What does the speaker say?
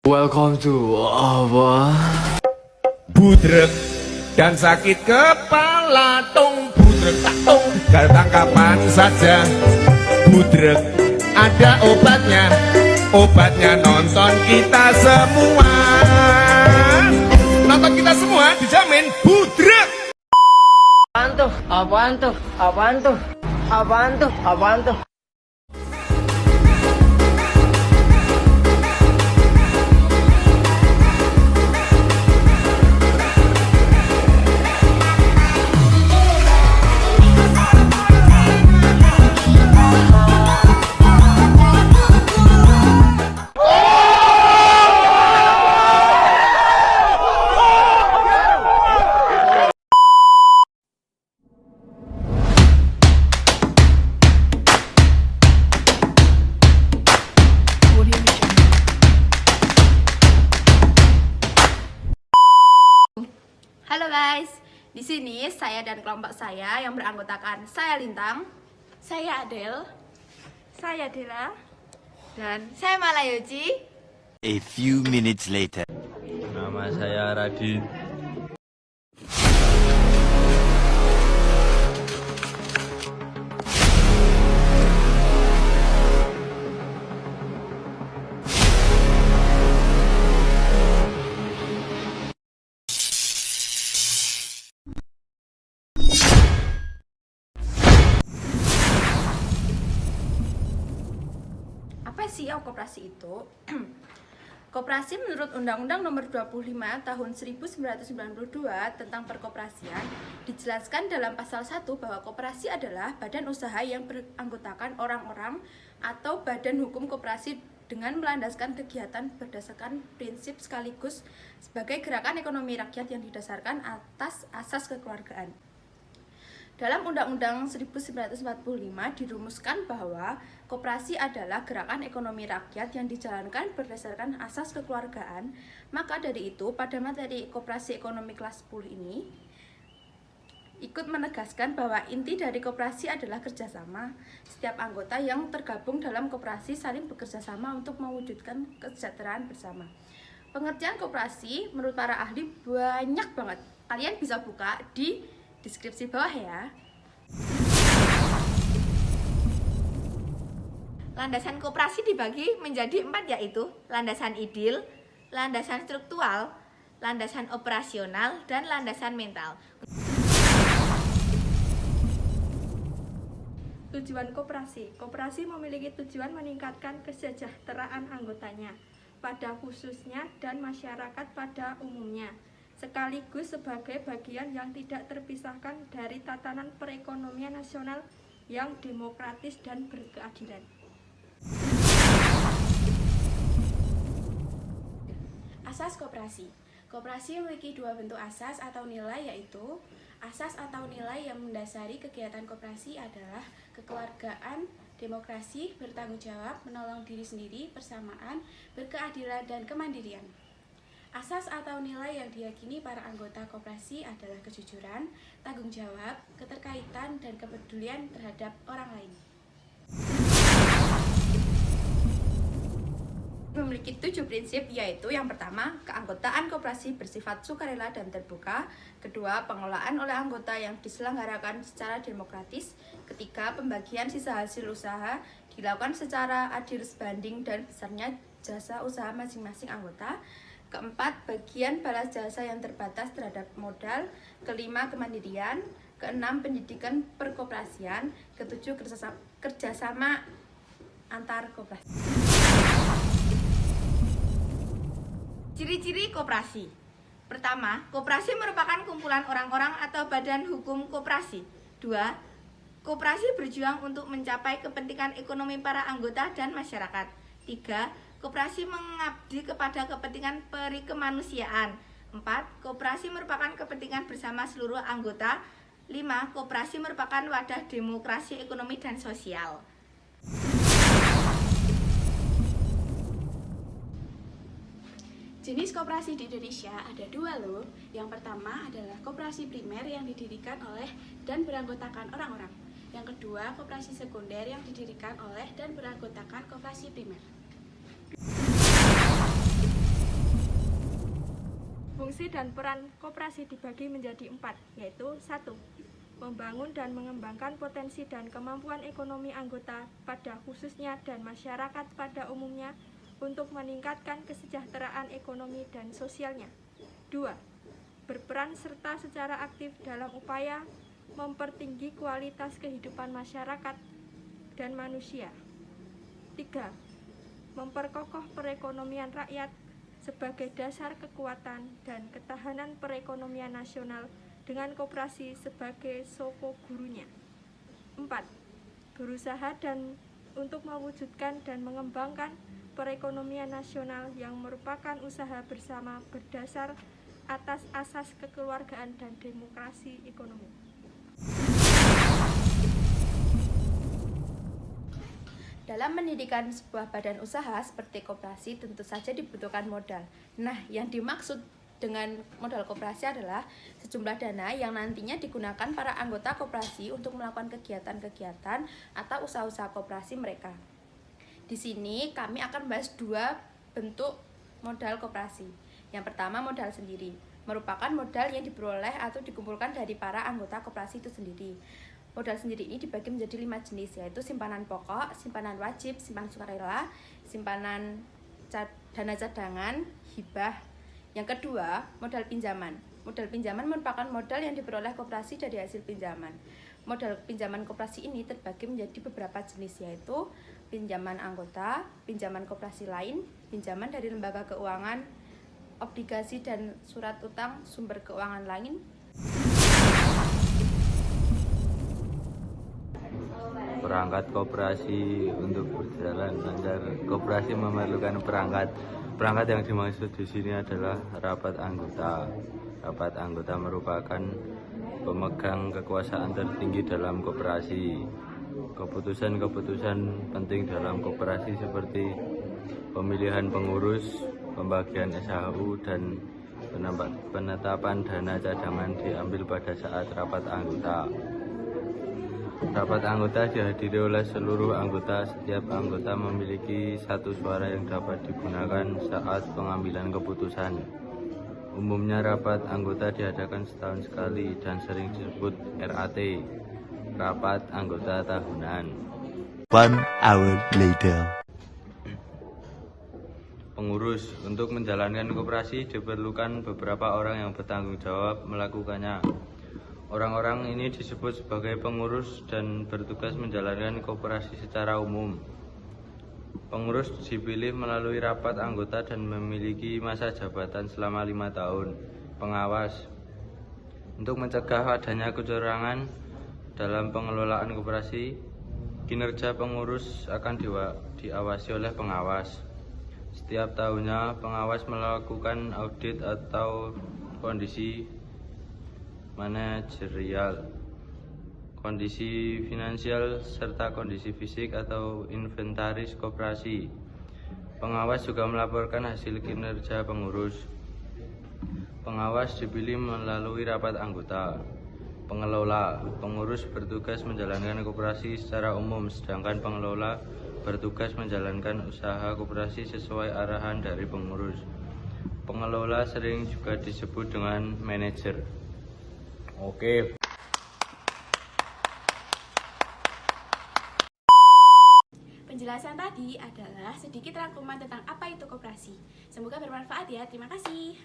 Welcome to apa? Budrek dan sakit kepala tung budrek tak tung datang kapan saja. Budrek ada obatnya nonton kita semua. Nonton kita semua dijamin budrek. Apaan tuh? Apaan tuh? Apaan tuh? Apaan tuh? Apaan tuh? Halo guys, di sini saya dan kelompok saya yang beranggotakan saya Lintang, saya Adel, saya Dela, dan saya Malayoji. A few minutes later. Nama saya Radit. Apa sih koperasi itu? Koperasi menurut Undang-Undang Nomor 25 Tahun 1992 tentang Perkoperasian dijelaskan dalam pasal 1 bahwa koperasi adalah badan usaha yang beranggotakan orang-orang atau badan hukum koperasi dengan melandaskan kegiatan berdasarkan prinsip sekaligus sebagai gerakan ekonomi rakyat yang didasarkan atas asas kekeluargaan. Dalam Undang-Undang 1945 dirumuskan bahwa koperasi adalah gerakan ekonomi rakyat yang dijalankan berdasarkan asas kekeluargaan. Maka dari itu, pada materi Koperasi Ekonomi kelas 10 ini ikut menegaskan bahwa inti dari koperasi adalah kerjasama. Setiap anggota yang tergabung dalam koperasi saling bekerja sama untuk mewujudkan kesejahteraan bersama. Pengertian koperasi menurut para ahli banyak banget. Kalian bisa buka di deskripsi bawah ya. Landasan koperasi dibagi menjadi 4, yaitu landasan ideal, landasan struktural, landasan operasional, dan landasan mental. Tujuan koperasi. Koperasi memiliki tujuan meningkatkan kesejahteraan anggotanya, pada khususnya dan masyarakat pada umumnya, sekaligus sebagai bagian yang tidak terpisahkan dari tatanan perekonomian nasional yang demokratis dan berkeadilan. Asas koperasi. Koperasi memiliki dua bentuk asas atau nilai, yaitu asas atau nilai yang mendasari kegiatan koperasi adalah kekeluargaan, demokrasi, bertanggung jawab, menolong diri sendiri, persamaan, berkeadilan, dan kemandirian. Asas atau nilai yang diyakini para anggota koperasi adalah kejujuran, tanggung jawab, keterkaitan, dan kepedulian terhadap orang lain. Memiliki 7 prinsip, yaitu yang pertama, keanggotaan koperasi bersifat sukarela dan terbuka. Kedua, pengelolaan oleh anggota yang diselenggarakan secara demokratis. Ketiga, pembagian sisa hasil usaha dilakukan secara adil sebanding dan besarnya jasa usaha masing-masing anggota. Keempat, bagian balas jasa yang terbatas terhadap modal. Kelima, kemandirian. Keenam, pendidikan perkoperasian. Ketujuh, kerjasama antar koperasi. Ciri-ciri koperasi. Pertama, koperasi merupakan kumpulan orang-orang atau badan hukum koperasi. 2. Koperasi berjuang untuk mencapai kepentingan ekonomi para anggota dan masyarakat. 3. Koperasi mengabdi kepada kepentingan perikemanusiaan. 4. Koperasi merupakan kepentingan bersama seluruh anggota. 5. Koperasi merupakan wadah demokrasi ekonomi dan sosial. Jenis koperasi di Indonesia ada 2 loh. Yang pertama adalah koperasi primer yang didirikan oleh dan beranggotakan orang-orang. Yang kedua, koperasi sekunder yang didirikan oleh dan beranggotakan koperasi primer. Fungsi dan peran koperasi dibagi menjadi 4, yaitu 1. Membangun dan mengembangkan potensi dan kemampuan ekonomi anggota pada khususnya dan masyarakat pada umumnya untuk meningkatkan kesejahteraan ekonomi dan sosialnya. 2. Berperan serta secara aktif dalam upaya mempertinggi kualitas kehidupan masyarakat dan manusia. 3. Memperkokoh perekonomian rakyat sebagai dasar kekuatan dan ketahanan perekonomian nasional dengan koperasi sebagai soko gurunya. 4. Berusaha dan untuk mewujudkan dan mengembangkan perekonomian nasional yang merupakan usaha bersama berdasar atas asas kekeluargaan dan demokrasi ekonomi. Dalam mendirikan sebuah badan usaha seperti koperasi tentu saja dibutuhkan modal. Nah, yang dimaksud dengan modal koperasi adalah sejumlah dana yang nantinya digunakan para anggota koperasi untuk melakukan kegiatan-kegiatan atau usaha-usaha koperasi mereka. Di sini kami akan bahas 2 bentuk modal koperasi. Yang pertama, modal sendiri, merupakan modal yang diperoleh atau dikumpulkan dari para anggota koperasi itu sendiri. Modal sendiri ini dibagi menjadi 5 jenis, yaitu simpanan pokok, simpanan wajib, simpanan sukarela, simpanan dana cadangan, hibah. Yang kedua, modal pinjaman. Modal pinjaman merupakan modal yang diperoleh koperasi dari hasil pinjaman. Modal pinjaman koperasi ini terbagi menjadi beberapa jenis, yaitu pinjaman anggota, pinjaman koperasi lain, pinjaman dari lembaga keuangan, obligasi dan surat utang sumber keuangan lain. Perangkat koperasi untuk berjalan lancar. Koperasi memerlukan perangkat yang dimaksud di sini adalah rapat anggota. Rapat anggota merupakan pemegang kekuasaan tertinggi dalam koperasi. Keputusan-keputusan penting dalam koperasi seperti pemilihan pengurus, pembagian SHU, dan penetapan dana cadangan diambil pada saat rapat anggota. Rapat anggota dihadiri oleh seluruh anggota. Setiap anggota memiliki 1 suara yang dapat digunakan saat pengambilan keputusan. Umumnya rapat anggota diadakan setahun sekali dan sering disebut RAT, Rapat Anggota Tahunan. 1 hour later. Pengurus. Untuk menjalankan koperasi diperlukan beberapa orang yang bertanggung jawab melakukannya. Orang-orang ini disebut sebagai pengurus dan bertugas menjalankan koperasi secara umum. Pengurus dipilih melalui rapat anggota dan memiliki masa jabatan selama 5 tahun. Pengawas. Untuk mencegah adanya kecurangan dalam pengelolaan koperasi, kinerja pengurus akan diawasi oleh pengawas. Setiap tahunnya, pengawas melakukan audit atau kondisi manajerial, kondisi finansial, serta kondisi fisik atau inventaris koperasi. Pengawas juga melaporkan hasil kinerja pengurus. Pengawas dipilih melalui rapat anggota. Pengelola. Pengurus bertugas menjalankan koperasi secara umum, sedangkan pengelola bertugas menjalankan usaha koperasi sesuai arahan dari pengurus. Pengelola sering juga disebut dengan manajer. Oke. Penjelasan tadi adalah sedikit rangkuman tentang apa itu koperasi. Semoga bermanfaat ya. Terima kasih.